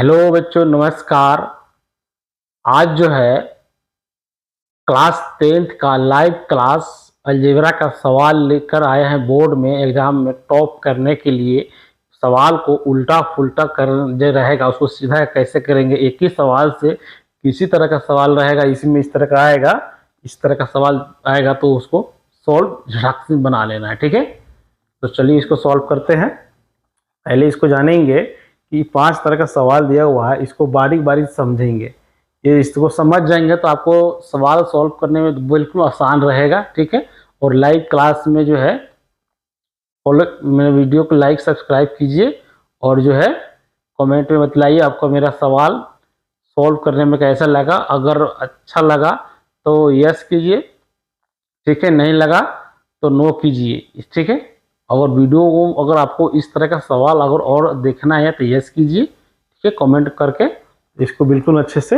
Hello बच्चों, नमस्कार। आज जो है क्लास 10th का लाइव क्लास अलजेब्रा का सवाल लेकर आए हैं बोर्ड में एग्जाम में टॉप करने के लिए। सवाल को उल्टा फुल्टा कर जो रहेगा उसको सीधा कैसे करेंगे, एक ही सवाल से किसी तरह का सवाल रहेगा, इसमें इस तरह का आएगा, इस तरह का सवाल आएगा तो उसको सॉल्व झटक से बना लेना है। ठीक है, तो चलिए इसको सॉल्व करते हैं। पहले इसको जानेंगे कि 5 तरह का सवाल दिया हुआ है, इसको बारीक बारीक समझेंगे। ये इसको समझ जाएंगे तो आपको सवाल सॉल्व करने में बिल्कुल आसान रहेगा। ठीक है, और लाइव क्लास में जो है फॉलो मेरे वीडियो को लाइक सब्सक्राइब कीजिए और जो है कमेंट में बतलाइए आपको मेरा सवाल सॉल्व करने में कैसा लगा। अगर अच्छा लगा तो यस कीजिए, ठीक है, नहीं लगा तो नो कीजिए। ठीक है, अगर वीडियो को अगर आपको इस तरह का सवाल अगर और देखना है तो यस कीजिए, ठीक है, कमेंट करके इसको बिल्कुल अच्छे से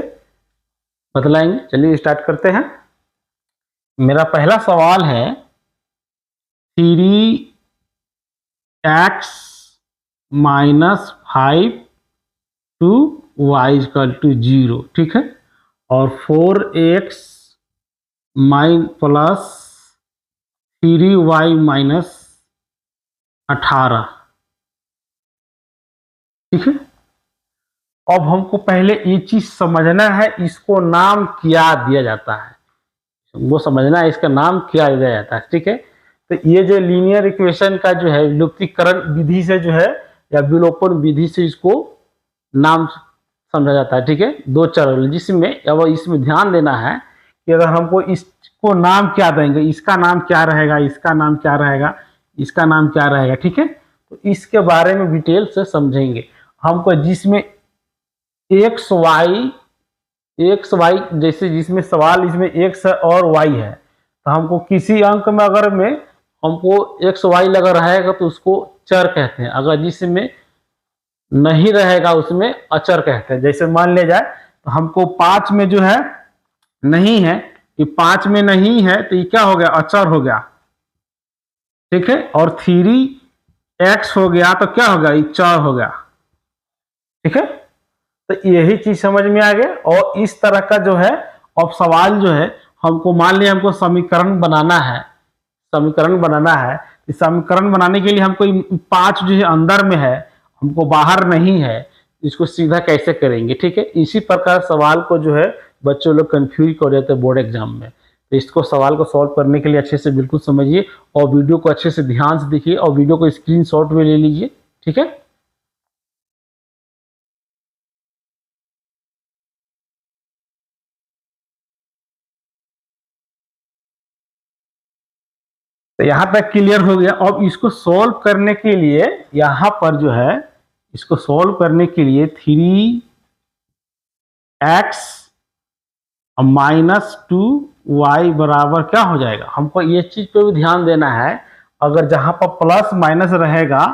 बतलाएंगे। चलिए स्टार्ट करते हैं। मेरा पहला सवाल है 3x - 5 to y = 0। ठीक है, और 4x + 3y - 18। ठीक है, अब हमको पहले ये चीज समझना है, इसको नाम क्या दिया जाता है, वो समझना है इसका नाम क्या दिया जाता है। ठीक है, तो ये जो लीनियर इक्वेशन का जो है विलुप्तीकरण विधि से जो है या विलोपन विधि से इसको नाम समझा जाता है। ठीक है, दो चरण जिसमें अब इसमें ध्यान देना है कि अगर हमको इसको नाम क्या देंगे, इसका नाम क्या रहेगा, इसका नाम क्या रहेगा, इसका नाम क्या रहेगा। ठीक है, तो इसके बारे में डिटेल से समझेंगे। हमको जिसमें एक्स वाई जैसे जिसमें सवाल इसमें एक्स और वाई है, तो हमको किसी अंक में अगर में हमको एक्स वाई लगा रहेगा तो उसको चर कहते हैं। अगर जिसमें नहीं रहेगा उसमें अचर कहते हैं। जैसे मान ले जाए तो हमको 5 में जो है नहीं है, कि 5 में नहीं है तो ये क्या हो गया, अचर हो गया। ठीक है, और 3x हो गया तो क्या हो गया, ये चर हो गया। ठीक है, तो यही चीज समझ में आ गया। और इस तरह का जो है अब सवाल जो है हमको मान लिया हमको समीकरण बनाना है, समीकरण बनाना है। इस समीकरण बनाने के लिए हमको 5 जो है अंदर में है, हमको बाहर नहीं है, इसको सीधा कैसे करेंगे। ठीक है, इसी प्रकार सवाल को जो है बच्चों लोग कंफ्यूज कर देते हैं बोर्ड एग्जाम में। तो इसको सवाल को सॉल्व करने के लिए अच्छे से बिल्कुल समझिए और वीडियो को अच्छे से ध्यान से देखिए और वीडियो को स्क्रीनशॉट में ले लीजिए। ठीक है, तो यहाँ तक क्लियर हो गया। अब इसको सॉल्व करने के लिए यहाँ पर जो है इसको सॉल्व करने के लिए 3x - 2y बराबर क्या हो जाएगा, हमको ये चीज पे भी ध्यान देना है। अगर जहां पर प्लस माइनस रहेगा,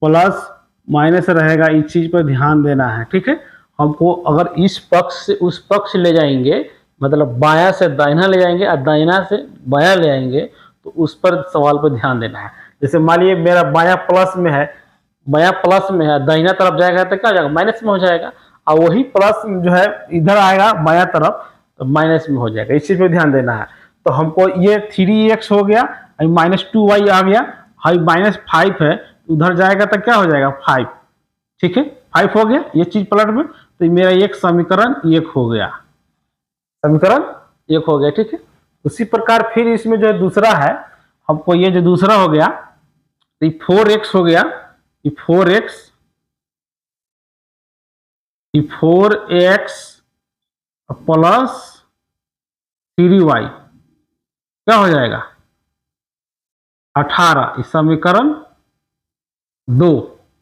प्लस माइनस रहेगा, इस चीज पर ध्यान देना है। ठीक है, हमको अगर इस पक्ष से उस पक्ष ले जाएंगे, मतलब बायां से दाहिना ले जाएंगे और दाहिना से बायां ले आएंगे, तो उस पर सवाल पर ध्यान देना है। जैसे मान लीजिए मेरा बायां प्लस में है, बायां प्लस में है, दाहिना तरफ जाएगा तो क्या हो जाएगा, माइनस में हो जाएगा। और वही प्लस जो है इधर आएगा बायां तरफ तो माइनस में हो जाएगा। इस चीज पे ध्यान देना है। तो हमको ये 3x हो गया, -2y आ गया, -5 है, उधर जाएगा तो क्या हो जाएगा 5। ठीक है, 5 हो गया, ये चीज पलट में, तो मेरा एक समीकरण 1 हो गया, समीकरण 1 हो गया। ठीक है, उसी प्रकार फिर इसमें जो है दूसरा है, हमको ये जो दूसरा हो गया तो 4x हो गया, 4x प्लस 3y क्या हो जाएगा 18। इस समीकरण 2।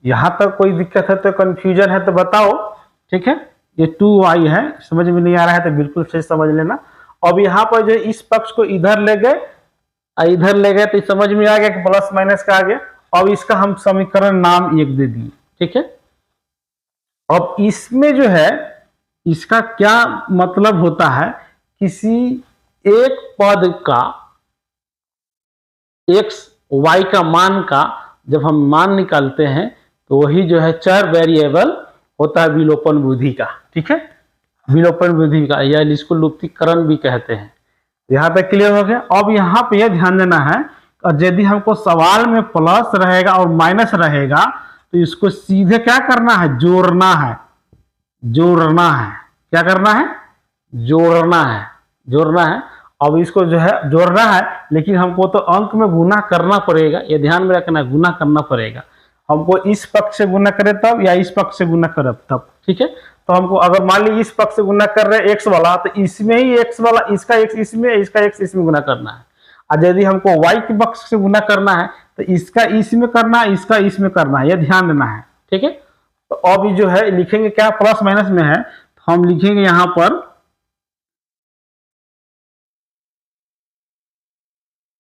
यहां तक कोई दिक्कत है तो कंफ्यूजन है तो बताओ। ठीक है, ये 2y है, समझ में नहीं आ रहा है तो बिल्कुल सही समझ लेना। अब यहाँ पर जो इस पक्ष को इधर ले गए और इधर ले गए तो समझ में आ गया कि प्लस माइनस का आ गया। अब इसका हम समीकरण नाम 1 दे दिए। ठीक है, अब इसमें जो है इसका क्या मतलब होता है, किसी एक पद का x y का मान का जब हम मान निकालते हैं तो वही जो है चर वेरिएबल होता है विलोपन विधि का, ठीक है, विलोपन विधि का, या इसको लुप्तीकरण भी कहते हैं। यहाँ तक क्लियर हो गया। अब यहाँ पे यह ध्यान देना है, और यदि हमको सवाल में प्लस रहेगा और माइनस रहेगा तो इसको सीधे क्या करना है, जोड़ना है, जोड़ना है, क्या करना है, जोड़ना है, जोड़ना है। अब इसको जो है जोड़ना है, लेकिन हमको तो अंक में गुना करना पड़ेगा, ये ध्यान में रखना है, गुना करना पड़ेगा। हमको इस पक्ष से गुना करे तब, या इस पक्ष से गुना करे तब, ठीक है। तो हमको अगर मान ली इस पक्ष से गुना कर रहे हैं एक्स वाला, तो इसमें ही एक्स वाला, इसका एक्स इसमें, इसका एक्स इसमें गुना करना है। और यदि हमको वाई के पक्ष से गुना करना है तो इसका इसमें करना है, इसका इसमें करना है, यह ध्यान देना है, ठीक है। तो अब जो है लिखेंगे क्या, प्लस माइनस में है, तो हम लिखेंगे यहां पर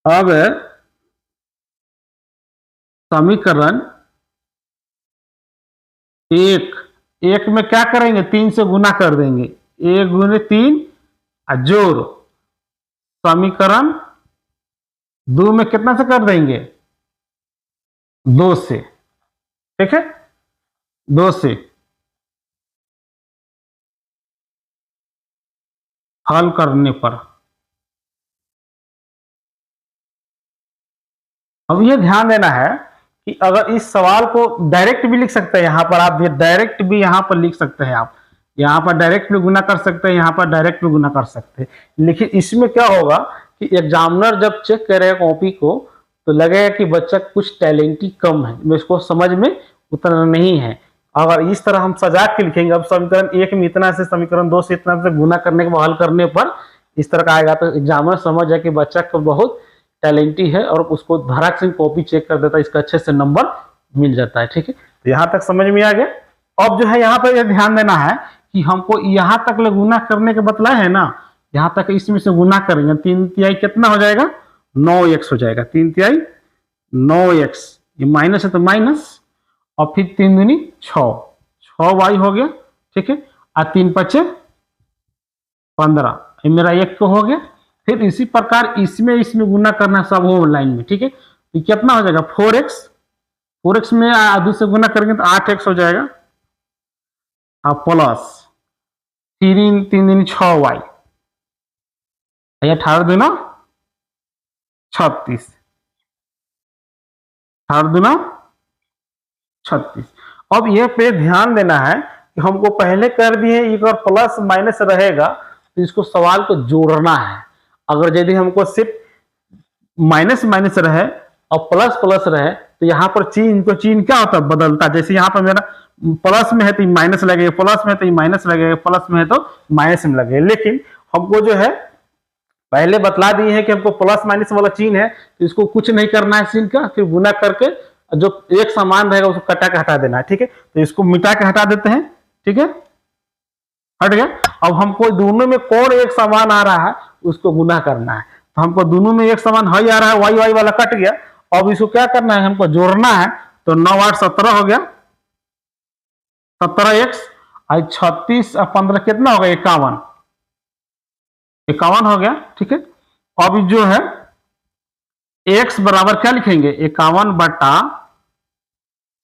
अब समीकरण एक में क्या करेंगे, 3 से गुना कर देंगे, 1 गुने 3 जोड़, समीकरण 2 में कितना से कर देंगे, 2 से, ठीक है, 2 से हल करने पर। अब ये ध्यान देना है कि अगर इस सवाल को डायरेक्ट भी लिख सकते हैं, यहां पर आप डायरेक्ट भी यहां पर लिख सकते हैं, आप यहां पर डायरेक्ट भी गुना कर सकते हैं, यहां पर डायरेक्ट भी गुना कर सकते हैं। लेकिन इसमें क्या होगा कि एग्जामिनर जब चेक करेगा कॉपी को तो लगेगा कि बच्चा कुछ टैलेंटी कम है, इसको समझ में उतना नहीं है। अगर इस तरह हम सजा के लिखेंगे, अब समीकरण 1 में इतना से, समीकरण 2 से इतना से गुना करने के बाद हल करने पर इस तरह का आएगा, तो एग्जामिनर समझ जाए कि बच्चा को बहुत टैलेंटी है और उसको धड़ाक से कॉपी चेक कर देता है, इसका अच्छे से नंबर मिल जाता है, ठीक है। तो यहाँ तक समझ में आ गया। अब जो है यहाँ पर ध्यान देना है कि हमको यहाँ तक गुना करने के बतलाए है ना, यहाँ तक इसमें से गुना करेंगे, 3 तिहाई कितना हो जाएगा, 9x हो जाएगा, 3 तिहाई 9x, ये माइनस है तो माइनस, और फिर 3 दूनी 6y हो गया, ठीक है, और 3 पचे 15, ये मेरा 1 को हो गया। फिर इसी प्रकार इसमें गुना करना सब हो लाइन में, ठीक है। तो कितना हो जाएगा, 4x में आधे से गुना करेंगे तो 8x हो जाएगा, और प्लस 3 दूनी 6y, 18 दूना 36, 18 दूना 36। अब ये पे ध्यान देना है कि हमको पहले कर दिए, एक और प्लस माइनस रहेगा तो इसको सवाल को जोड़ना है। अगर यदि हमको सिर्फ माइनस माइनस रहे और प्लस प्लस रहे तो यहाँ पर चिन्ह क्या होता है, बदलता है। जैसे यहाँ पर मेरा प्लस में है तो माइनस लगेगा, प्लस में है तो माइनस लगेगा, प्लस में है तो माइनस में लगेगा। लेकिन हमको जो है पहले बतला दिए हैं कि हमको प्लस माइनस वाला चिन्ह है तो इसको कुछ नहीं करना है, चिन्ह का फिर गुना करके जो एक समान रहेगा उसको कटा के हटा देना है, ठीक है। तो इसको मिटा के हटा देते हैं, ठीक है, हट गया। अब हमको दोनों में कौन एक समान आ रहा है उसको गुना करना है, तो हमको दोनों में एक समान हाई आ रहा है, वाई वाला कट गया। अब इसको क्या करना है, हमको जोड़ना है, तो 9 8 17 हो गया, 17x, 36 और 15 कितना हो गया, 51 हो गया, ठीक है। अब जो है x बराबर क्या लिखेंगे, 51 बटा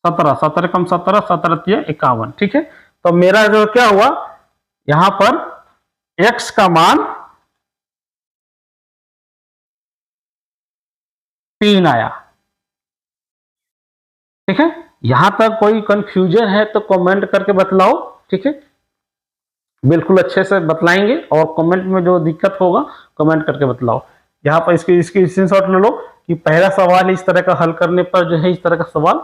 17, 17 कम 17, 17 51, ठीक है। तो मेरा जो क्या हुआ, यहां पर x का मान 3 आया, ठीक है। यहां तक कोई कंफ्यूजन है तो कमेंट करके बतलाओ, ठीक है, बिल्कुल अच्छे से बतलाएंगे, और कमेंट में जो दिक्कत होगा कमेंट करके बतलाओ। यहाँ पर इसकी स्क्रीनशॉट ले लो कि पहला सवाल इस तरह का हल करने पर जो है इस तरह का सवाल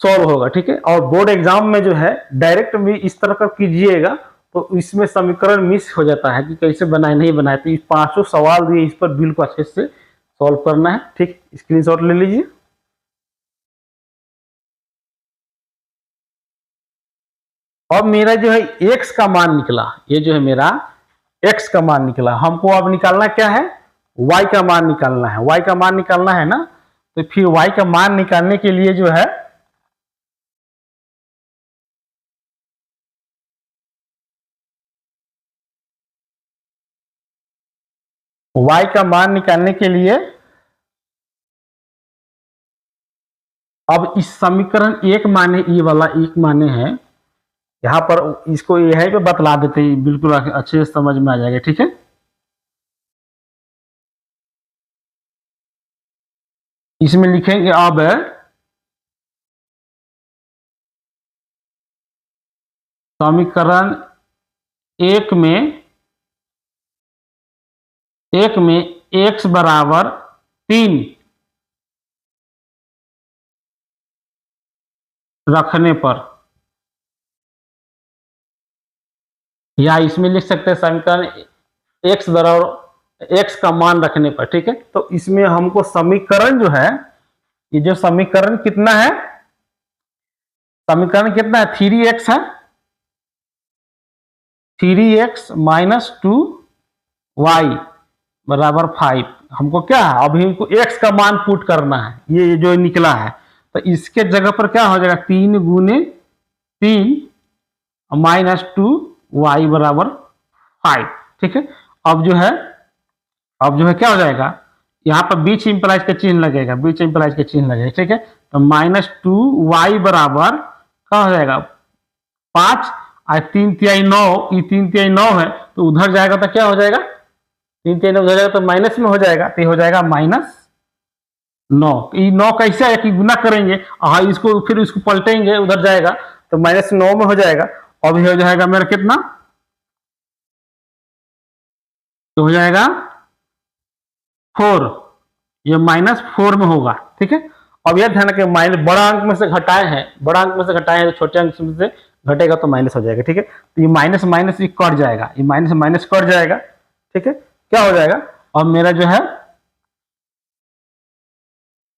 सॉल्व होगा, ठीक है। और बोर्ड एग्जाम में जो है डायरेक्ट भी इस तरह का कीजिएगा तो इसमें समीकरण मिस हो जाता है कि कैसे बनाए नहीं बनाए। तो इस 5 सवाल दिए, इस पर बिल्कुल अच्छे से सॉल्व करना है, ठीक। स्क्रीनशॉट ले लीजिए। अब मेरा जो है x का मान निकला, ये जो है मेरा x का मान निकला। हमको अब निकालना क्या है, y का मान निकालना है, y का मान निकालना है ना। तो फिर y का मान निकालने के लिए जो है y का मान निकालने के लिए अब इस समीकरण 1 माने, ये वाला 1 माने है, यहाँ पर इसको यहीं पे बतला देते हैं, बिल्कुल अच्छे से समझ में आ जाएगा। ठीक है, इसमें लिखेंगे अब समीकरण एक में x बराबर 3 रखने पर, या इसमें लिख सकते हैं समीकरण x बराबर x का मान रखने पर। ठीक है, तो इसमें हमको समीकरण जो है, ये जो समीकरण कितना है, समीकरण कितना है, 3x है, 3x माइनस 2y बराबर 5। हमको क्या है, अभी हमको x का मान पुट करना है, ये जो निकला है, तो इसके जगह पर क्या हो जाएगा, 3 गुने 3 माइनस 2y बराबर 5। ठीक है, अब जो है क्या हो जाएगा, यहाँ पर बीच इंप्लाइज का चिन्ह लगेगा, बीच इंप्लाइज का चिन्ह लगेगा। ठीक है, तो -2y बराबर क्या हो जाएगा, 5 और 3 तिहाई 9, ये 3 तिहाई 9 है, तो उधर जाएगा तो क्या हो जाएगा, 3 तिहाई 9 उधर जाएगा तो माइनस में हो जाएगा, तो ये हो जाएगा -9। ये 9 कैसे है कि गुना करेंगे, हाँ इसको फिर इसको पलटेंगे, उधर जाएगा तो -9 में हो जाएगा। अब हो जाएगा मेरा कितना, तो हो जाएगा 4, ये -4 में होगा। ठीक है, अब यह ध्यान रखें, माइनस बड़ा अंक में से घटाए हैं, बड़ा अंक में से घटाए हैं तो छोटे अंक में से घटेगा तो माइनस हो जाएगा। ठीक है, तो ये माइनस माइनस ये कट जाएगा, ये माइनस माइनस कट जाएगा। ठीक है, क्या हो जाएगा, अब मेरा जो है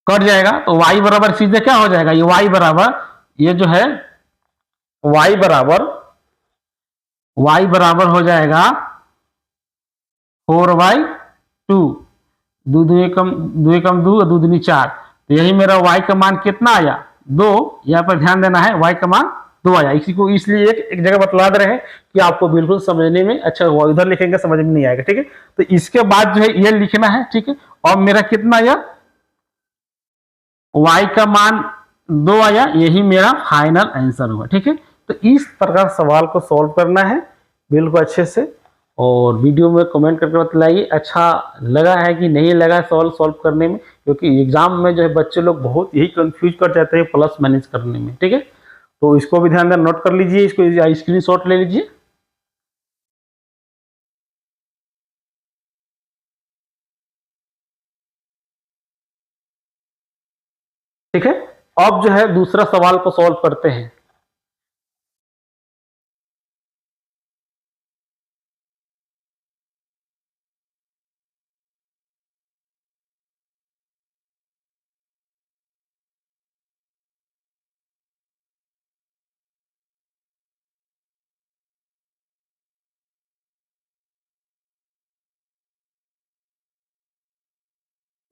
कट जाएगा, तो y बराबर सीधे क्या हो जाएगा, ये y बराबर, ये जो है y बराबर हो जाएगा 4/2, दो दूनी कम 2 और 2 दूनी 4, तो यही मेरा y का मान कितना आया, 2। यहाँ पर ध्यान देना है, y का मान 2 आया। इसी को इसलिए एक जगह बतला दे रहे हैं कि आपको बिल्कुल समझने में अच्छा हुआ, उधर लिखेंगे समझ में नहीं आएगा। ठीक है, तो इसके बाद जो है ये लिखना है। ठीक है, और मेरा कितना आया, y का मान 2 आया, यही मेरा फाइनल आंसर हुआ। ठीक है, तो इस प्रकार सवाल को सॉल्व करना है बिल्कुल अच्छे से, और वीडियो में कमेंट करके बतलाइए अच्छा लगा है कि नहीं लगा सॉल्व करने में, क्योंकि एग्जाम में जो है बच्चे लोग बहुत यही कंफ्यूज कर जाते हैं प्लस माइनस करने में। ठीक है, तो इसको भी ध्यान देना, नोट कर लीजिए, इसको स्क्रीनशॉट ले लीजिए। ठीक है, अब जो है दूसरा सवाल को सॉल्व करते हैं।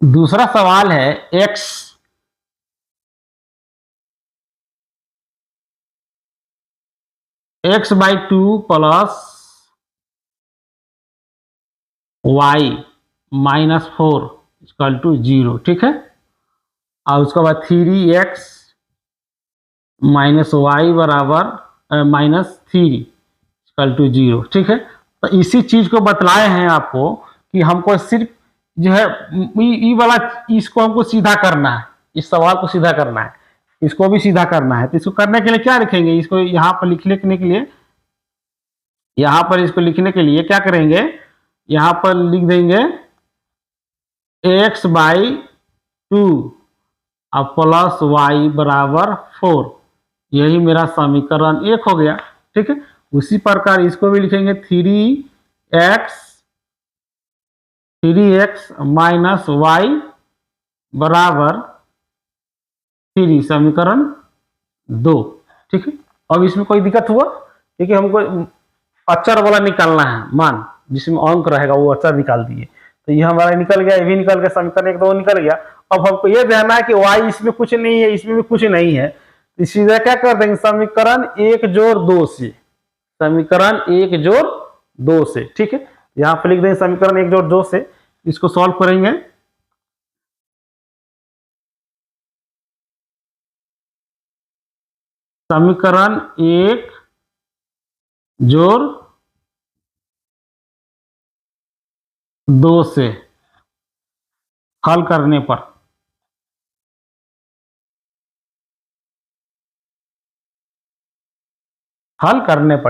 दूसरा सवाल है x/2 plus y -4 equal to 0। ठीक है, और उसके बाद 3x माइनस वाई बराबर -3 इक्वल टू 0। ठीक है, तो इसी चीज को बतलाए हैं आपको कि हमको सिर्फ जो है ई वाला इसको हमको सीधा करना है, इस सवाल को सीधा करना है, इसको भी सीधा करना है। तो इसको करने के लिए क्या लिखेंगे, इसको यहाँ पर लिखने के लिए, यहाँ पर इसको लिखने के लिए क्या करेंगे, यहाँ पर लिख देंगे x/2 और प्लस y बराबर 4, यही मेरा समीकरण 1 हो गया। ठीक है, उसी प्रकार इसको भी लिखेंगे 3x माइनस वाई बराबर 3, समीकरण 2। ठीक है, अब इसमें कोई दिक्कत हुआ, क्योंकि हमको अचर वाला निकालना है मान, जिसमें अंक रहेगा वो अचर निकाल दिए, तो ये हमारा निकल गया, ये भी निकल गया, समीकरण 1 2 निकल गया। अब हमको ये ध्यान है कि y इसमें कुछ नहीं है, इसमें भी कुछ नहीं है, इसी तरह क्या कर देंगे, समीकरण 1 जोड़ 2 से, समीकरण 1 जोड़ 2 से। ठीक है, यहाँ पर लिख देंगे समीकरण 1 जोड़ 2 से, इसको सॉल्व करेंगे। समीकरण 1 जोड़ 2 से हल करने पर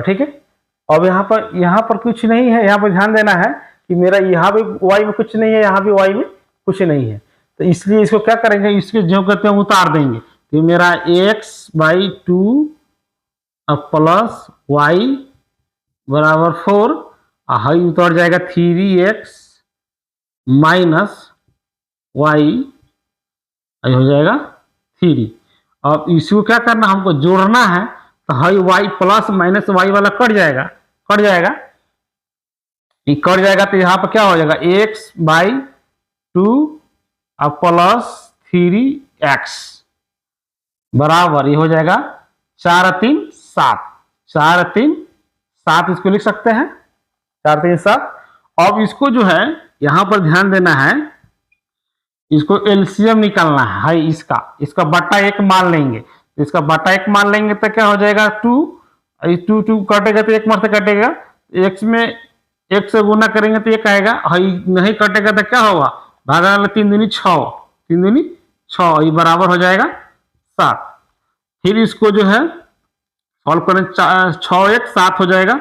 ठीक है। अब यहाँ पर कुछ नहीं है, यहाँ पर ध्यान देना है कि मेरा यहाँ भी y में कुछ नहीं है, यहाँ भी y में कुछ नहीं है, तो इसलिए इसको क्या करेंगे, इसके जो कहते हैं उतार देंगे। तो मेरा x/2 प्लस y बराबर 4, हाई उतर जाएगा 3x माइनस y हो जाएगा 3। अब इसको क्या करना, हमको जोड़ना है, तो high y plus minus y वाला कट जाएगा तो यहाँ पर क्या हो जाएगा x/2 प्लस 3x बराबर ये हो जाएगा 4 3 7 इसको लिख सकते हैं 4 3 7। अब इसको जो है यहाँ पर ध्यान देना है, इसको एलसीएम निकालना है, इसका बटा 1 मान लेंगे, इसका बटा 1 मान लेंगे तो क्या हो जाएगा 2 2 कटेगा तो 1 मार से कटेगा, x में 1 से गुना करेंगे तो 1 आएगा, नहीं कटेगा तो क्या होगा, भागा 3 दूनी 6 ये बराबर हो जाएगा 7। फिर इसको जो है सॉल्व करें 6x 7 हो जाएगा,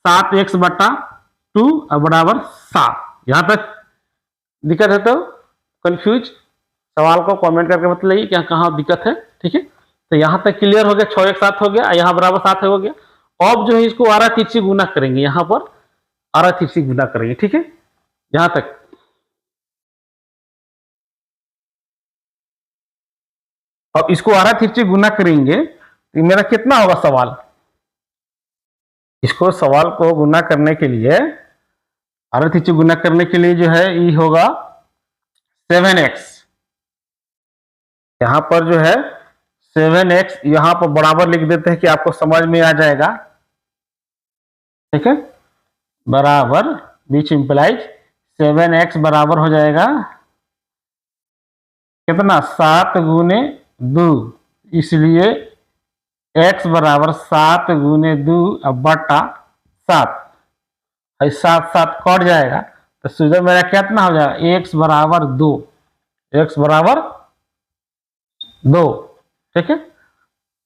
7x बटा 2 बराबर 7। यहाँ तक दिक्कत है तो कंफ्यूज सवाल को कमेंट करके बताइए क्या कहाँ दिक्कत है, ठीक है। तो यहाँ तक क्लियर हो गया, 6x 7 हो गया, यहाँ बराबर 7 हो गया। अब जो है इसको आरा तिरछी गुना करेंगे, यहाँ पर आरा तिरछी गुना करेंगे, ठीक है। यहाँ तक अब इसको आरा तिरछी गुना करेंगे तो मेरा कितना होगा सवाल, इसको सवाल को गुना करने के लिए आरा तिरछी गुना करने के लिए जो है ये होगा 7x, यहाँ पर जो है 7x यहाँ पर बराबर लिख देते हैं कि आपको समझ में आ जाएगा, ठीक है। बराबर बीच इंप्लाइज 7x बराबर हो जाएगा कितना 7 गुने 2, इसलिए x बराबर 7 गुने 2 बटा 7, 7 कट जाएगा तो सीधा मेरा कितना हो जाएगा x बराबर 2, ठीक है।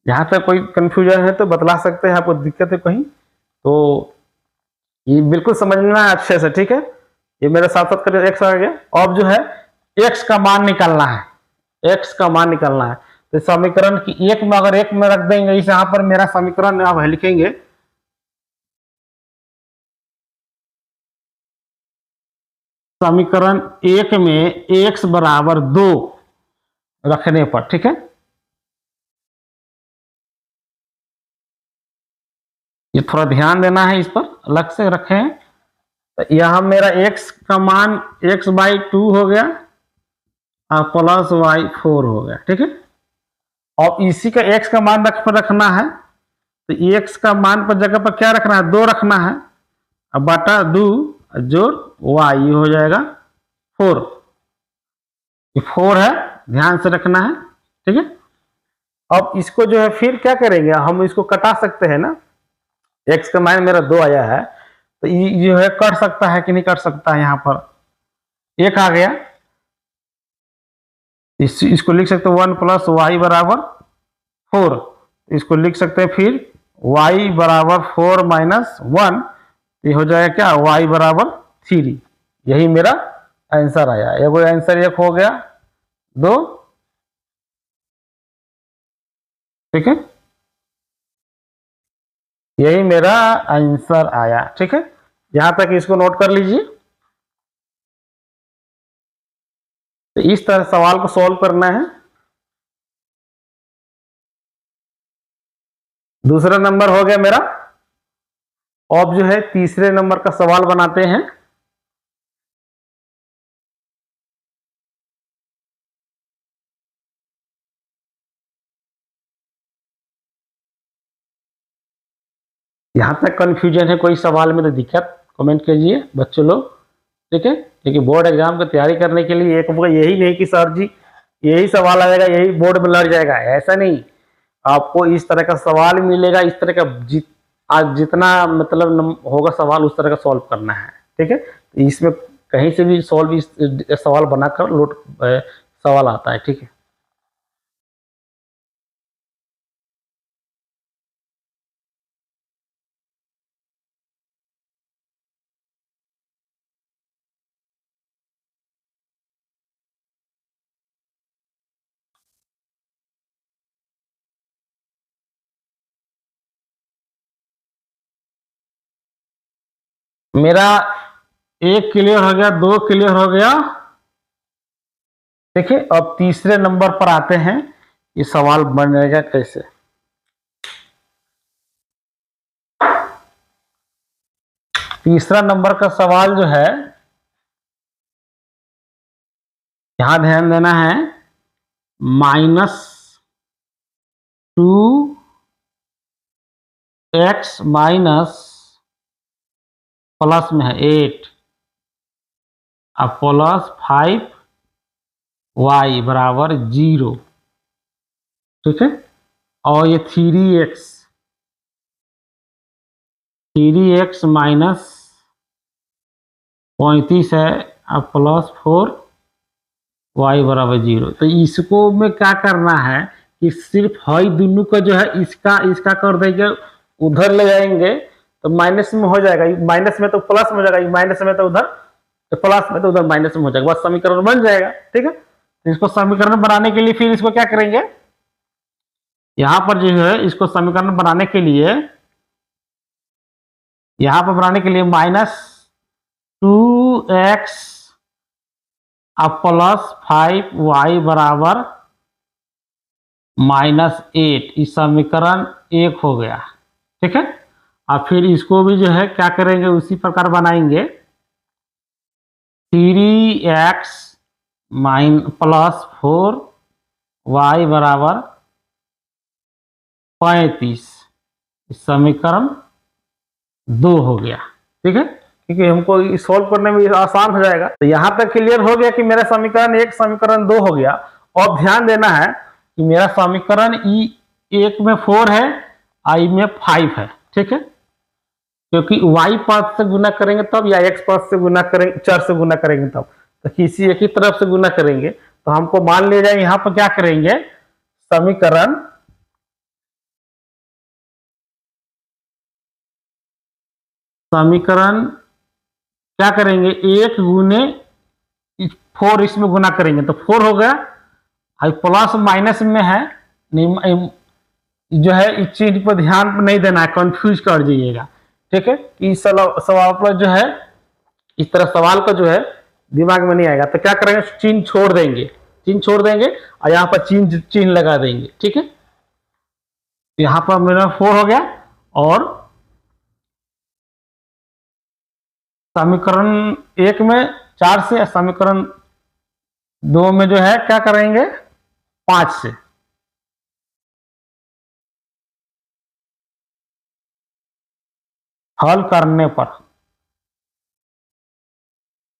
यहाँ तक कोई कंफ्यूजन है तो बतला सकते हैं, आपको दिक्कत है कहीं तो ये बिल्कुल समझना है अच्छे से, ठीक है। ये मेरे साथ साथ कर x आ गया। अब जो है x का मान निकालना है, तो समीकरण की 1 में अगर 1 में रख देंगे, इस यहाँ पर मेरा समीकरण आप लिखेंगे समीकरण 1 में x बराबर 2 रखने पर, ठीक है। ये थोड़ा ध्यान देना है, इस पर अलग से रखें। तो यहाँ मेरा x का मान x/2 हो गया और प्लस y 4 हो गया, ठीक है। अब इसी का x का मान रखना है, तो x का मान पर जगह पर क्या रखना है 2 रखना है, अब बटा 2 जोड़ y ये हो जाएगा 4, ये 4 है, ध्यान से रखना है, ठीक है। अब इसको जो है फिर क्या करेंगे, हम इसको कटा सकते हैं ना, x का मान मेरा 2 आया है तो ये जो है कट सकता है कि नहीं कट सकता है, यहाँ पर 1 आ गया, इसको लिख सकते हैं 1 प्लस y बराबर 4, इसको लिख सकते हैं फिर y बराबर 4 माइनस 1, ये हो जाएगा क्या y बराबर 3। यही मेरा आंसर आया, ये आंसर 1 हो गया 2, ठीक है, यही मेरा आंसर आया, ठीक है। यहां तक इसको नोट कर लीजिए। तो इस तरह सवाल को सॉल्व करना है। दूसरा नंबर हो गया मेरा। अब जो है तीसरे नंबर का सवाल बनाते हैं। यहां तक कंफ्यूजन है कोई सवाल में तो दिक्कत कमेंट कीजिए बच्चों लोग, ठीक है। क्योंकि बोर्ड एग्जाम की तैयारी करने के लिए एक यही नहीं कि सर जी यही सवाल आएगा यही बोर्ड में लग जाएगा, ऐसा नहीं। आपको इस तरह का सवाल मिलेगा, इस तरह का आज जितना मतलब होगा सवाल उस तरह का सॉल्व करना है, ठीक है। तो इसमें कहीं से भी सवाल बनाकर सवाल आता है, ठीक है। मेरा एक क्लियर हो गया, दो क्लियर हो गया। देखिए अब तीसरे नंबर पर आते हैं, ये सवाल बनेगा कैसे। तीसरा नंबर का सवाल जो है, यहां ध्यान देना है, -2x माइनस प्लस में है 8 अब +5y बराबर 0, ठीक है। और ये 3x माइनस 35 है अब +4y बराबर 0। तो इसको में क्या करना है कि सिर्फ हई दोनों का जो है इसका कर देंगे, उधर ले जाएंगे तो माइनस में हो जाएगा, माइनस में तो प्लस में हो जाएगा, माइनस में तो उधर प्लस में तो उधर माइनस में हो जाएगा, बस समीकरण बन जाएगा, ठीक है। तो इसको समीकरण बनाने के लिए फिर इसको क्या करेंगे, यहां पर जो है इसको समीकरण बनाने के लिए, यहां पर बनाने के लिए -2x अब +5y बराबर -8, इस समीकरण 1 हो गया, ठीक है। अब फिर इसको भी जो है क्या करेंगे, उसी प्रकार बनाएंगे, 3x +4y बराबर 35, समीकरण 2 हो गया, ठीक है। क्योंकि हमको सॉल्व करने में आसान हो जाएगा। तो यहां तक क्लियर हो गया कि मेरा समीकरण 1 समीकरण 2 हो गया। और ध्यान देना है कि मेरा समीकरण E1 में 4 है, I में 5 है, ठीक है। क्योंकि y पद से गुना करेंगे तब, या x पद से गुना करेंगे, चर से गुना करेंगे तब, तो किसी एक ही तरफ से गुना करेंगे। तो हमको मान लिया जाए यहां पर क्या करेंगे, समीकरण क्या करेंगे, 1 गुने 4 इसमें गुना करेंगे तो 4 हो गया, प्लस माइनस में है नहीं, जो है इस चीज पर ध्यान नहीं देना है, कंफ्यूज कर जाइएगा, ठीक है। इस सवाल पर जो है इस तरह सवाल का जो है दिमाग में नहीं आएगा। तो क्या करेंगे, चिन्ह छोड़ देंगे और यहाँ पर चिन्ह लगा देंगे, ठीक है। यहाँ पर मेरा 4 हो गया। और समीकरण 1 में 4 से, समीकरण 2 में जो है क्या करेंगे, 5 से। हल करने पर,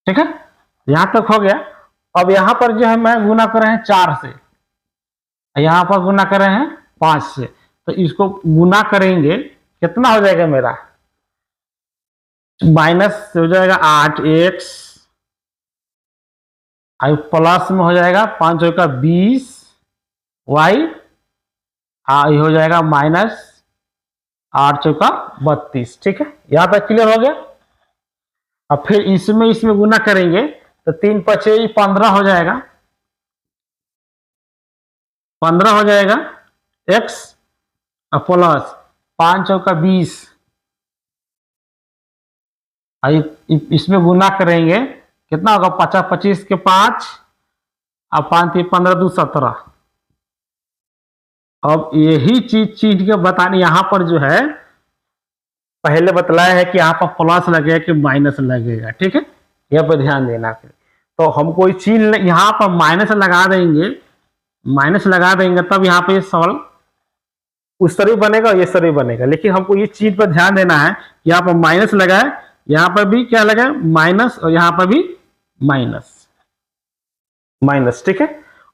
ठीक है, यहां तक हो गया। अब यहां पर जो है मैं गुना कर रहे हैं 4 से, यहां पर गुना कर रहे हैं 5 से। तो इसको गुना करेंगे, कितना हो जाएगा मेरा, माइनस हो जाएगा 8x, प्लस में हो जाएगा 5 का 20y, हो जाएगा -8 का 32, ठीक है। यहां तक क्लियर हो गया। अब फिर इसमें गुना करेंगे तो 3 5 15 हो जाएगा, 15 हो जाएगा x प्लस 5 का 20, इसमें गुना करेंगे कितना होगा, 50 25 के 5 और 5 15 2 17। अब यही चीज के बताने, यहां पर जो है पहले बतलाया है कि यहाँ पर प्लस लगेगा कि माइनस लगेगा, ठीक है, यह पर ध्यान देना। तो हम कोई चीज यहाँ पर माइनस लगा देंगे तब यहाँ पे सवाल उस तरह बनेगा और ये तरह बनेगा। लेकिन हमको ये चीज पर ध्यान देना है, यहाँ पर माइनस लगा है, यहाँ पर भी क्या लगा है, माइनस, और यहाँ पर भी माइनस, ठीक है।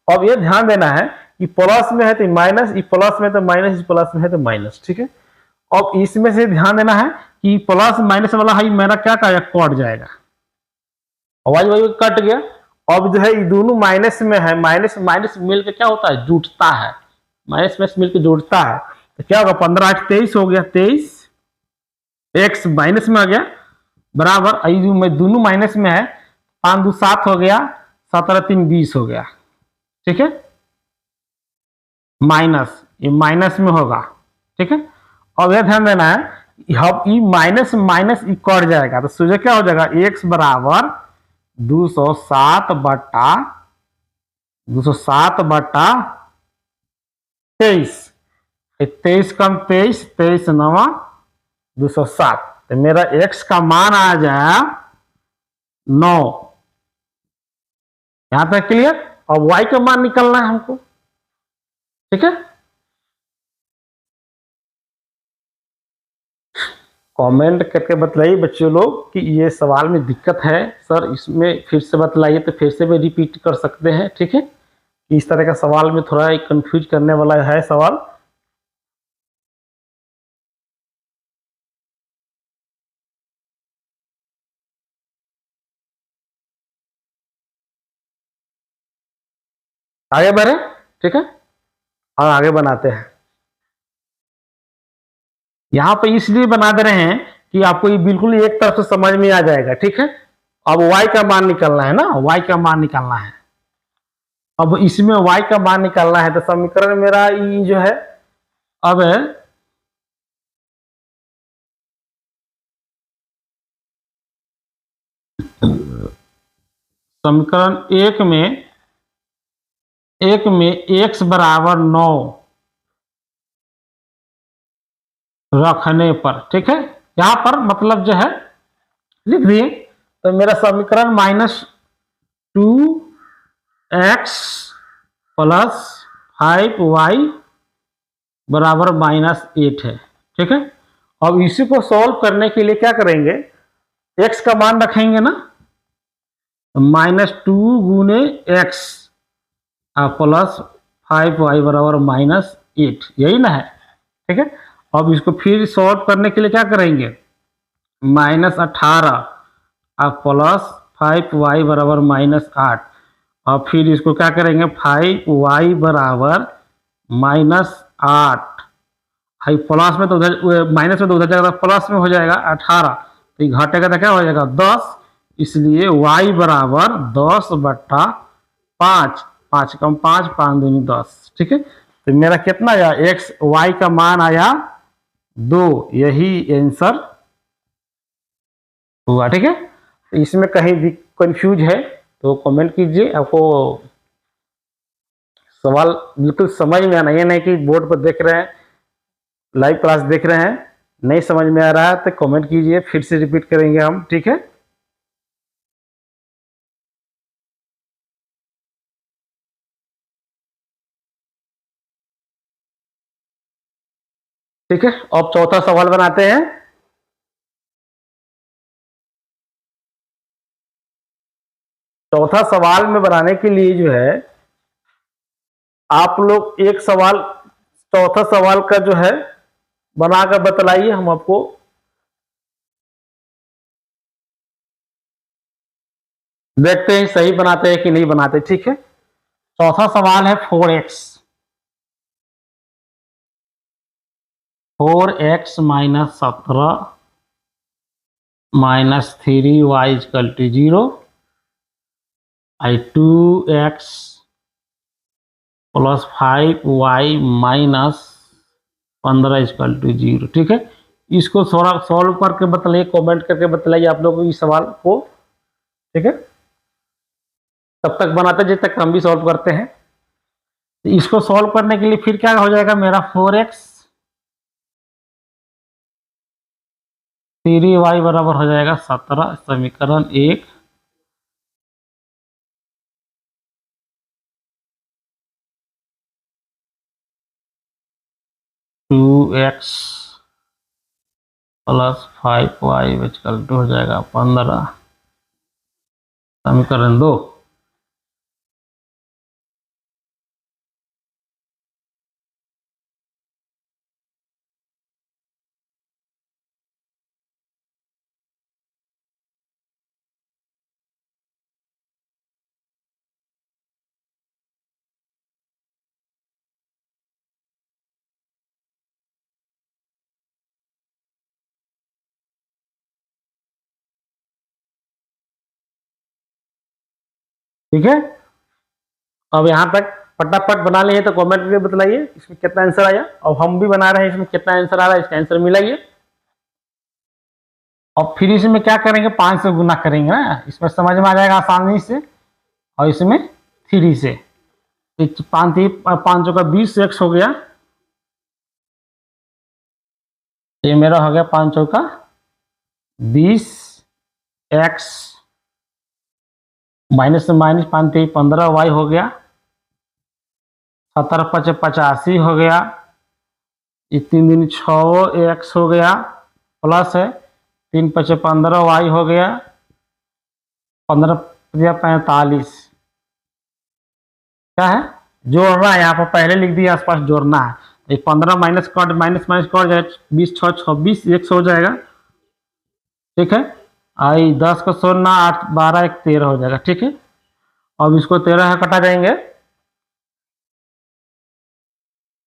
अब ये ध्यान देना है कि प्लस में है तो माइनस, प्लस में तो माइनस, प्लस में है तो माइनस, ठीक है। अब इसमें से ध्यान देना है कि प्लस माइनस वाला है मेरा क्या करेगा, कट जाएगा, वाई वाई कट गया। अब जो है ये दोनों माइनस में है, माइनस माइनस मिलकर क्या होता है, जुटता है, माइनस माइनस मिलकर जुड़ता है, तो क्या होगा 15 8 23 हो गया, 23 एक्स माइनस में आ गया बराबर, में दोनों माइनस में है, 5 2 7 हो गया, 17 3 20 हो गया, ठीक है, माइनस, ये माइनस में होगा, ठीक है। अब यह ध्यान देना है, अब ये माइनस माइनस कट जाएगा, तो सोचे क्या हो जाएगा, एक्स बराबर 207 बटा 23, 23 कम 23, 23 नवा 207, तो मेरा x का मान आ जाए 9। यहां तक क्लियर। अब y का मान निकलना है हमको, ठीक है। कमेंट करके बतलाइए बच्चों लोग कि ये सवाल में दिक्कत है सर, इसमें फिर से बतलाइए, तो फिर से भी रिपीट कर सकते हैं, ठीक है। इस तरह का सवाल में थोड़ा कंफ्यूज करने वाला है सवाल। आगे बढ़े, ठीक है, और आगे बनाते हैं। यहां पर इसलिए बना दे रहे हैं कि आपको ये बिल्कुल एक तरफ से समझ में आ जाएगा, ठीक है। अब y का मान निकालना है ना, y का मान निकालना है। अब इसमें y का मान निकालना है, तो समीकरण मेरा ये जो है, अब समीकरण एक में x बराबर 9 रखने पर, ठीक है, यहां पर मतलब जो है लिख दिए, तो मेरा समीकरण -2x प्लस 5y बराबर -8 है, ठीक है। अब इसी को सॉल्व करने के लिए क्या करेंगे, x का मान रखेंगे ना, -2 गुने x प्लस 5y बराबर -8, यही ना है, ठीक है। अब इसको फिर सॉल्व करने के लिए क्या करेंगे, -18 प्लस 5y बराबर -8, और फिर इसको क्या करेंगे, 5y बराबर -8, हाई प्लस में तो उधर माइनस में तो उधर जाएगा, प्लस में हो जाएगा 18, तो ये घटेगा तो क्या हो जाएगा 10, इसलिए y बराबर 10 बट्टा 5, 5 कम 5, 5 दूनी 10, ठीक है। तो मेरा कितना आया, x y का मान आया 2, यही आंसर हुआ, ठीक है। तो इसमें कहीं भी कंफ्यूज है तो कमेंट कीजिए, आपको सवाल बिल्कुल समझ में आना, ये नहीं कि बोर्ड पर देख रहे हैं, लाइव क्लास देख रहे हैं, नहीं समझ में आ रहा है तो कमेंट कीजिए, फिर से रिपीट करेंगे हम, ठीक है। ठीक है, अब चौथा सवाल बनाते हैं। चौथा सवाल में बनाने के लिए जो है, आप लोग एक सवाल, चौथा सवाल का जो है बनाकर बतलाइए, हम आपको देखते हैं सही बनाते हैं कि नहीं बनाते, ठीक है। चौथा सवाल है 4x -17 -3y = 0, 2x plus 5y -15 = 0, ठीक है। इसको थोड़ा सॉल्व करके बतलाइए, कमेंट करके बतलाइए आप लोग इस सवाल को, ठीक है। तब तक बनाते जब तक हम भी सॉल्व करते हैं। इसको सॉल्व करने के लिए फिर क्या हो जाएगा, मेरा 4x 3y बराबर हो जाएगा 17, समीकरण 1, टू एक्स प्लस 5y = हो जाएगा 15, समीकरण 2। ठीक है, अब यहाँ तक फटाफट बना लिए तो कमेंट करके बतलाइए इसमें कितना आंसर आया। अब हम भी बना रहे हैं इसमें कितना आंसर आ रहा है, इसका आंसर मिलाइए। और फिर इसमें क्या करेंगे, 5 से गुना करेंगे ना, इसमें समझ में आ जाएगा आसानी से। और इसमें 3 से 5 का 20 x हो गया, ये मेरा हो गया 5 का 20 x माइनस से माइनस 5 15 y हो गया, 17 5 85 हो गया, ये 3 दिन 6 x हो गया, प्लस है 3 5 15 y हो गया, 15 45 क्या है जोड़ना है, यहाँ पर पहले लिख दिया आसपास जोड़ना है। ये 15 minus cut minus minus cut जाए 20 6 26 x हो जाएगा, ठीक है। आई 10 को 16 8 12 1 13 हो जाएगा, ठीक है। अब इसको 13 कटा जाएंगे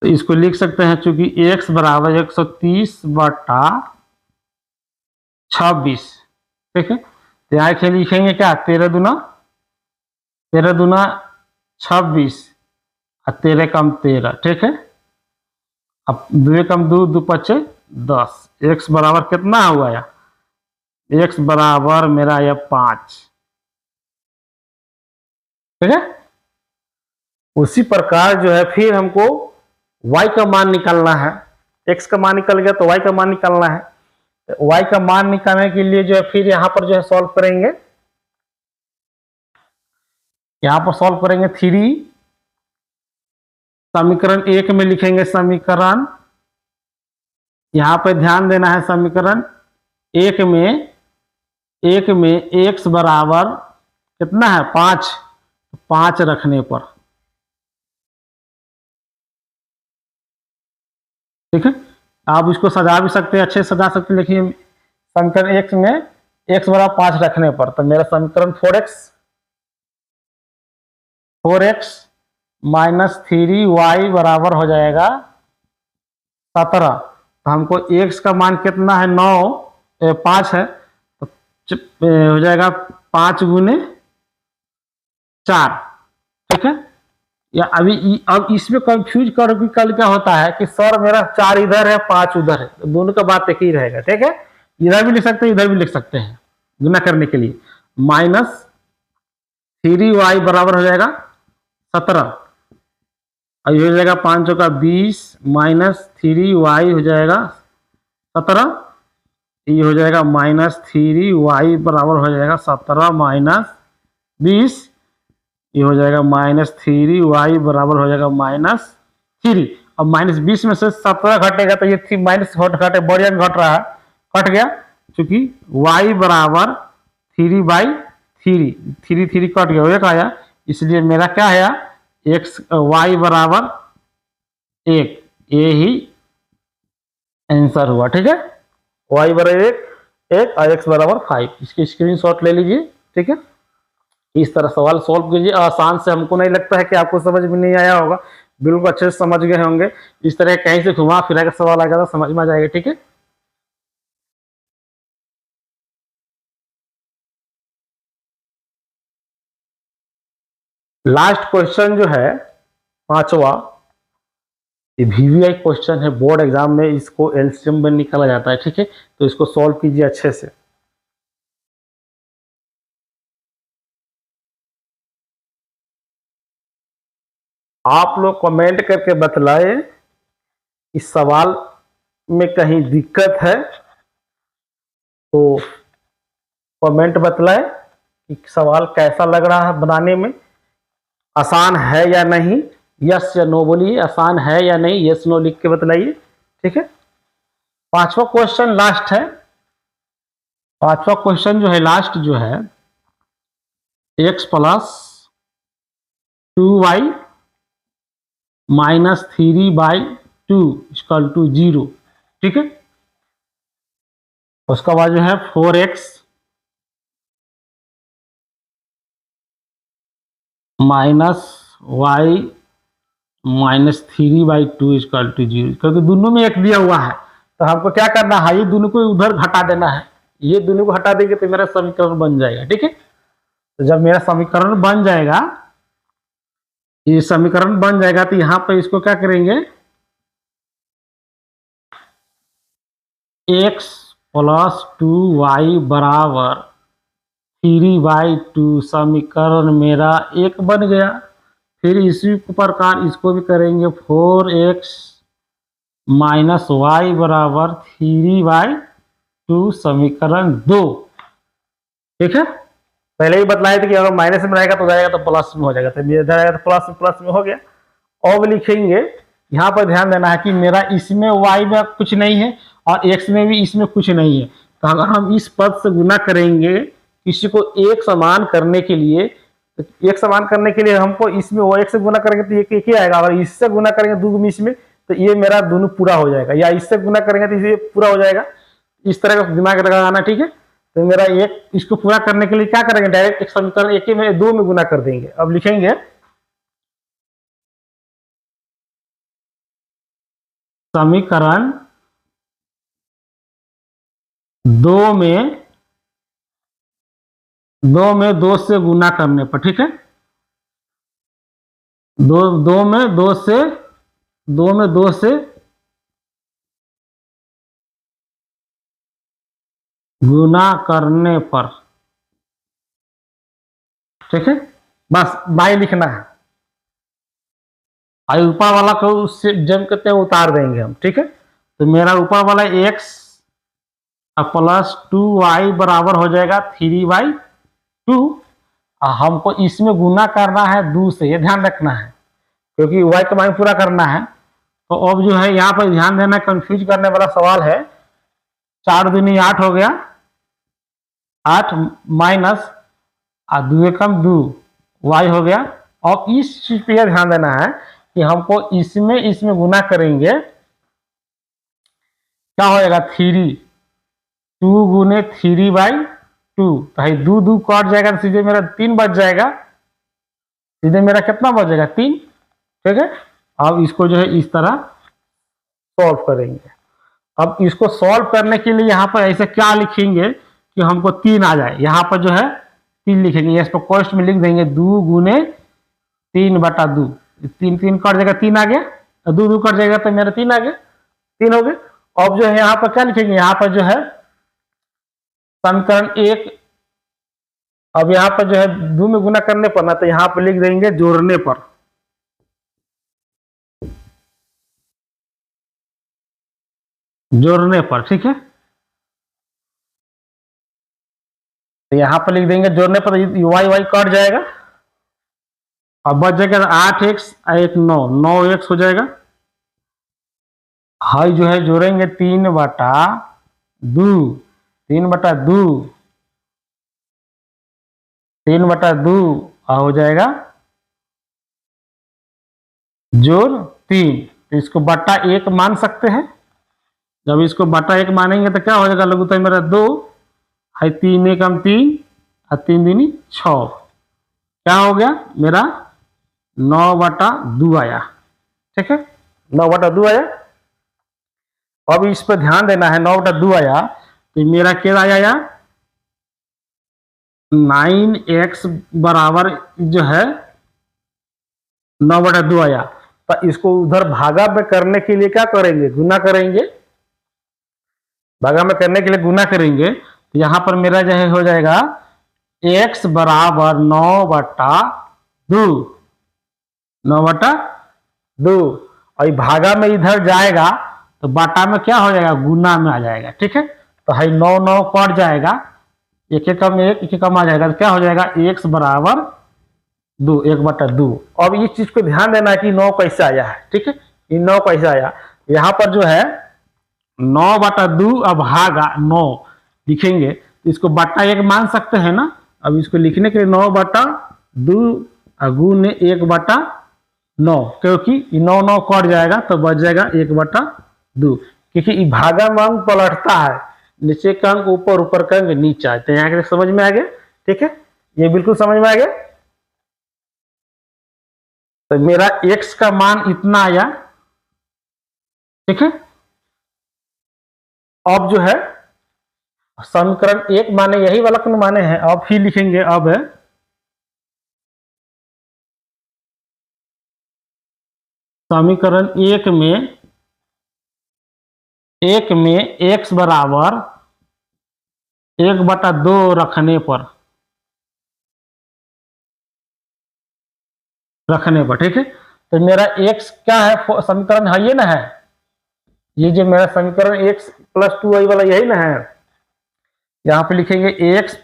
तो इसको लिख सकते हैं, चूंकि x बराबर 130 बटा 26, ठीक है। तो यहाँ के लिखेंगे क्या, 13 दूना 26 और 13 कम 13, ठीक है। अब 2 कम 2 2 5 10, x बराबर कितना हुआ या x बराबर मेरा यह 5, ठीक है। उसी प्रकार जो है फिर हमको y का मान निकालना है, x का मान निकल गया तो y का मान निकालना है। तो y का मान निकालने के लिए जो है फिर यहाँ पर जो है सॉल्व करेंगे, यहाँ पर सॉल्व करेंगे 3 समीकरण 1 में लिखेंगे समीकरण, यहाँ पे ध्यान देना है समीकरण 1 में x बराबर कितना है 5, 5 रखने पर, ठीक है। आप इसको सजा भी सकते हैं, अच्छे से सजा सकते हैं। देखिए समीकरण 1 में x बराबर 5 रखने पर तो मेरा समीकरण 4x माइनस 3y बराबर हो जाएगा 17। तो हमको x का मान कितना है 5 है, तो हो जाएगा 5 गुने 4, ठीक है। या अब इसमें कंफ्यूज कर कल क्या होता है कि सर मेरा 4 इधर है 5 उधर है, तो दोनों का बात एक ही रहेगा, ठीक है। इधर भी लिख सकते हैं इधर भी लिख सकते हैं गुना करने के लिए। माइनस 3y बराबर हो जाएगा 17 और ये हो जाएगा 5 का 20 माइनस 3y हो जाएगा 17, ये हो जाएगा माइनस 3y बराबर हो जाएगा 17 माइनस 20, ये हो जाएगा माइनस 3y बराबर हो जाएगा माइनस 3। अब माइनस 20 में से 17 घटेगा तो ये माइनस घटे बढ़िया घट रहा है, कट गया, क्योंकि y बराबर 3/3 3 कट गया एक आया, इसलिए मेरा क्या है x y बराबर 1, ये ही आंसर हुआ, ठीक है। y बराबर 1 और x बराबर 5, इसकी स्क्रीनशॉट ले लीजिए, ठीक है। इस तरह सवाल सॉल्व कीजिए आसान से। हमको नहीं लगता है कि आपको समझ में नहीं आया होगा, बिल्कुल अच्छे से समझ गए होंगे। इस तरह कहीं से घुमा फिरा कर सवाल आएगा तो समझ में आ जाएगा, ठीक है। लास्ट क्वेश्चन जो है 5वां, ये VVI क्वेश्चन है, बोर्ड एग्जाम में इसको एलसीएम में निकाला जाता है, ठीक है। तो इसको सॉल्व कीजिए अच्छे से। आप लोग कमेंट करके बतलाए इस सवाल में कहीं दिक्कत है तो कमेंट बतलाए कि सवाल कैसा लग रहा है बनाने में, आसान है या नहीं, यस या नो बोलिए, आसान है या नहीं, यस नो लिख के बतलाइए, ठीक है। 5वां क्वेश्चन लास्ट है। 5वां क्वेश्चन जो है लास्ट जो है x plus 2y minus 3/2 equal to 0, ठीक है। उसका बाद जो है 4x minus y minus 3/2 equal to 0, क्योंकि दोनों में एक दिया हुआ है तो हमको क्या करना है, ये दोनों को उधर घटा देना है, ये दोनों को हटा देंगे तो मेरा समीकरण बन जाएगा, ठीक है। तो जब मेरा समीकरण बन जाएगा, ये समीकरण बन जाएगा, तो यहां पर इसको क्या करेंगे, x प्लस 2y बराबर 3/2 समीकरण मेरा एक बन गया। फिर इसी प्रकार इसको भी करेंगे 4x माइनस वाई बराबर 3/2 समीकरण 2। ठीक है, पहले ही बतलाए थे कि अगर माइनस में रहेगा तो जाएगा तो प्लस में हो जाएगा, तो इधर आएगा तो प्लस में हो गया। अब लिखेंगे, यहाँ पर ध्यान देना है कि मेरा इसमें y में कुछ नहीं है और x में भी इसमें कुछ नहीं है। तो अगर हम इस पद से गुना करेंगे किसी को एक समान करने के लिए, तो एक समान करने के लिए हमको इसमें वो एक से गुना करेंगे तो एक ही आएगा, अगर इससे गुना करेंगे दो में इसमें तो ये मेरा दोनों पूरा हो जाएगा, या इससे गुना करेंगे तो ये पूरा हो जाएगा। इस तरह का दिमाग लगाना, ठीक है। तो मेरा एक, इसको पूरा करने के लिए क्या करेंगे, डायरेक्ट एक समीकरण एक ही में 2 में गुना कर देंगे। अब लिखेंगे समीकरण 2 में 2 से गुना करने पर, ठीक है, 2 में 2 से गुना करने पर, ठीक है, बस बाई लिखना है। और ऊपर वाला को उससे जम करते हैं उतार देंगे हम, ठीक है। तो मेरा ऊपर वाला x प्लस 2y बराबर हो जाएगा 3/2। हमको इसमें गुना करना है 2 से, ये ध्यान रखना है, क्योंकि y का मान पूरा करना है। तो अब जो है यहाँ पर ध्यान देना, कंफ्यूज करने वाला सवाल है। 4 दूनी 8 हो गया, 8 माइनस 2 एकम 2 y हो गया। और इस चीज पे ध्यान देना है कि हमको इसमें गुना करेंगे, क्या हो जाएगा 2 गुने 3/2, तो भाई 2 कट जाएगा तो सीधे मेरा 3 बच जाएगा, सीधे मेरा कितना बच जाएगा 3, ठीक है। अब इसको जो है इस तरह सॉल्व करेंगे। अब इसको सॉल्व करने के लिए यहाँ पर ऐसे क्या लिखेंगे कि हमको 3 आ जाए, यहाँ पर जो है 3 लिखेंगे, इस पर कॉस्ट में लिख देंगे 2 गुने 3/2, 3 कट जाएगा 3 आ गया, 2 कट जाएगा तो मेरा 3 आ गया, 3 हो गए। अब जो है यहाँ पर क्या लिखेंगे, यहाँ पर जो है समीकरण 1, अब यहाँ पर जो है 2 में गुना करने पर ना, तो यहाँ पर लिख देंगे जोड़ने पर, ठीक है। तो यहाँ पर लिख देंगे जोड़ने पर, y कट जाएगा, अब बच जाएगा 8x 1 9x हो जाएगा। हाई जो है जोड़ेंगे 3/2 हो जाएगा जोड़ 3, तो इसको बटा 1 मान सकते हैं। जब इसको बटा 1 मानेंगे तो क्या हो जाएगा, लघुत्तम मेरा 2 है, 3 एकम 3 और 3 दूनी 6, क्या हो गया मेरा 9/2 आया, ठीक है, 9/2 आया। अब इस पर ध्यान देना है, 9/2 आया तो मेरा क्या आया 9x बराबर जो है 9/2 आया। तो इसको उधर भागा में करने के लिए क्या करेंगे, गुना करेंगे, भागा में करने के लिए गुना करेंगे। तो यहां पर मेरा जो है हो जाएगा x बराबर 9/2 और भागा में इधर जाएगा तो बाटा में क्या हो जाएगा, गुना में आ जाएगा, ठीक है। तो है 9 कट जाएगा, एक कम आ जाएगा, तो क्या हो जाएगा x बराबर 2, 1/2। अब इस चीज को ध्यान देना है कि 9 कैसे आया है, ठीक है, ये 9 कैसे आया। यहाँ पर जो है 9/2 अब भागा 9 लिखेंगे, तो इसको बटा 1 मान सकते हैं ना। अब इसको लिखने के लिए 9/2 गुने 1/9, क्योंकि 9 कट जाएगा तो बच जाएगा 1/2, क्योंकि भागा में अंक पलटता है, नीचे का अंक ऊपर, ऊपर का अंक नीचे आते हैं। यहाँ समझ में आ गया, ठीक है, ये बिल्कुल समझ में आ गया। तो मेरा x का मान इतना आया, ठीक है। अब जो है समीकरण 1 माने यही वाला कौन माने हैं, अब फिर लिखेंगे, अब है समीकरण एक में x बराबर 1/2 रखने पर ठीक है। तो मेरा x क्या है, समीकरण है ये ना है, ये जो मेरा समीकरण x + 2y वाला यही ना है। यहाँ पे लिखेंगे x +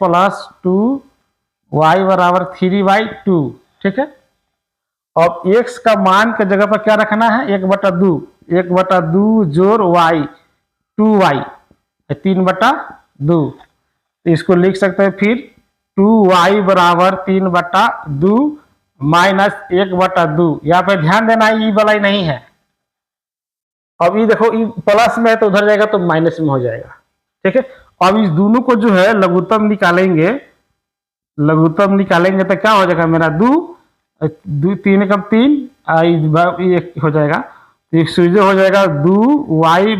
2y = 3/2, ठीक है। अब x का मान के जगह पर क्या रखना है, 1/2, 1/2 जोड़ y 2y 3/2। तो इसको लिख सकते हैं फिर 2y = 3/2 माइनस 1/2। यहाँ पे ध्यान देना है ई वाला ही नहीं है। अब ये देखो ई प्लस में है तो उधर जाएगा तो माइनस में हो जाएगा, ठीक है। अब इस दोनों को जो है लघुत्तम निकालेंगे, तो क्या हो जाएगा मेरा 2 3 × 3 1 हो जाएगा। तो एक सीधे हो जाएगा 2y =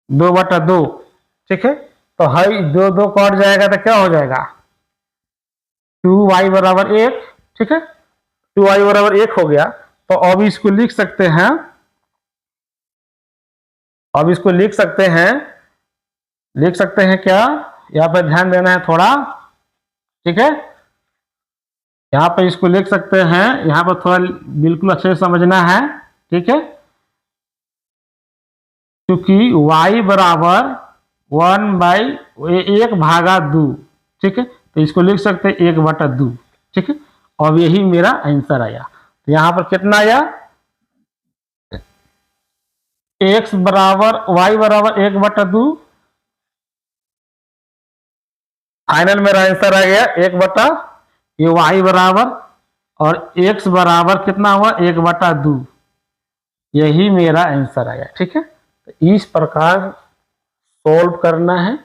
2/2, ठीक है। तो हाई 2 कट जाएगा तो क्या हो जाएगा 2y = 1, ठीक है। 2y = 1 हो गया। तो अब इसको लिख सकते हैं, लिख सकते हैं क्या, यहाँ पर ध्यान देना है थोड़ा, ठीक है। यहाँ पर इसको लिख सकते हैं, यहाँ पर थोड़ा बिल्कुल अच्छे से समझना है, ठीक है। क्योंकि y = 1/2, ठीक है। तो इसको लिख सकते हैं 1/2, ठीक है। अब यही मेरा आंसर आया। तो यहाँ पर कितना आया, x = y = 1/2। फाइनल मेरा आंसर आ गया 1/, ये y बराबर और x बराबर कितना हुआ 1/2। यही मेरा आंसर आया, ठीक है। तो इस प्रकार सॉल्व करना है।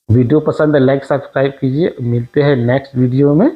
वीडियो पसंद है लाइक सब्सक्राइब कीजिए। मिलते हैं नेक्स्ट वीडियो में।